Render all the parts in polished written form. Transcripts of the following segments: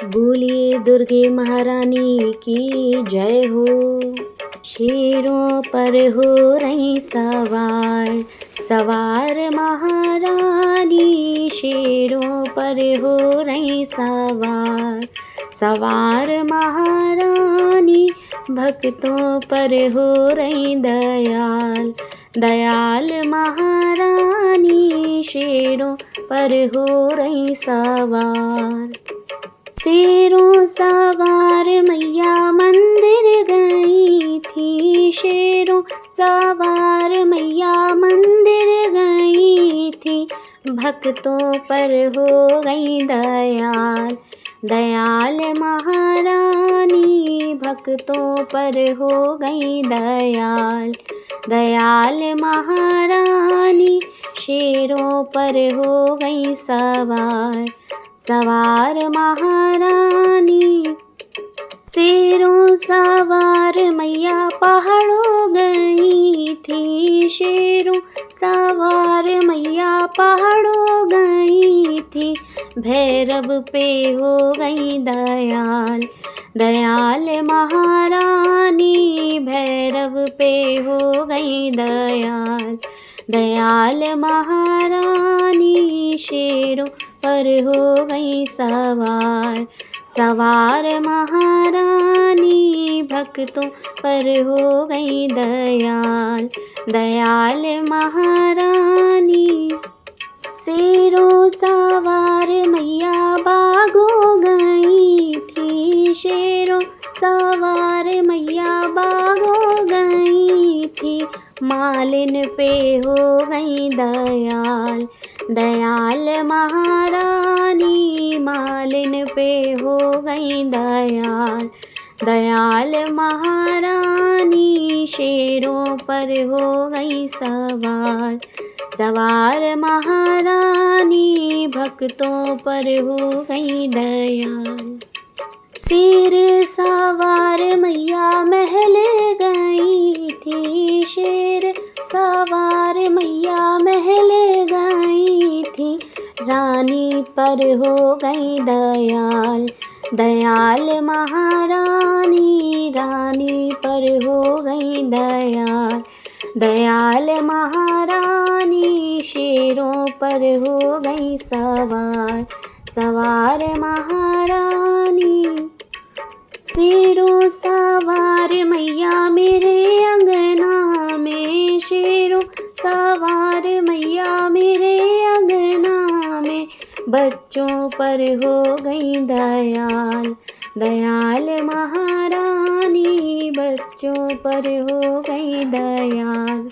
बोलिए दुर्गे महारानी की जय हो। शेरों पर हो रही सवार, सवार महारानी। शेरों पर हो रही सवार, सवार महारानी। भक्तों पर हो रही दयाल, दयाल महारानी। शेरों पर हो रही सवार। शेरों सवार मैया मंदिर गई थी, शेरों सवार मैया मंदिर गई थी। भक्तों पर हो गई दयाल, दयाल महारानी। भक्तों पर हो गई दयाल, दयाल महारानी। शेरों पर हो गई सवार, सवार महारानी। शेरों सवार मैया पहाड़ों गई थी, शेरों सवार मैया पहाड़ों गई थी। भैरव पे हो गई दयाल, दयाल महारानी। भैरव पे हो गई दयाल, दयाल महारानी। शेरों पर हो गई सवार, सवार महारानी। भक्तों पर हो गई दयाल, दयाल महारानी। शेरों सवार मैया बागों गई थी, शेरों सवार मैया बागों गई थी। मालिन पे हो गई दयाल, दयाल महारानी। मालिन पे हो गई दयाल, दयाल महारानी। शेरों पर हो गई सवार, सवार महारानी। भक्तों पर हो गई दयाल। शेर सवार मैया महल गई थी, शेर सवार मैया महल गई थी। रानी पर हो गई दयाल, दयाल महारानी। रानी पर हो गई दयाल, दयाल महारानी। शेरों पर हो गई सवार, सवार महारानी। शेरों सवार मैया मेरे अंगना में, शेरों सवार मैया मेरे अंगना में। बच्चों पर हो गई दयाल, दयाल महारानी। बच्चों पर हो गई दयाल,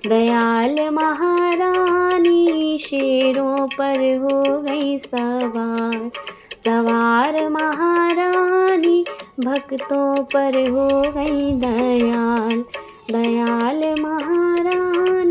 दयाल महारानी। शेरों पर हो गई सवार, सवार महारानी। भक्तों पर हो गई दयाल, दयाल महारानी।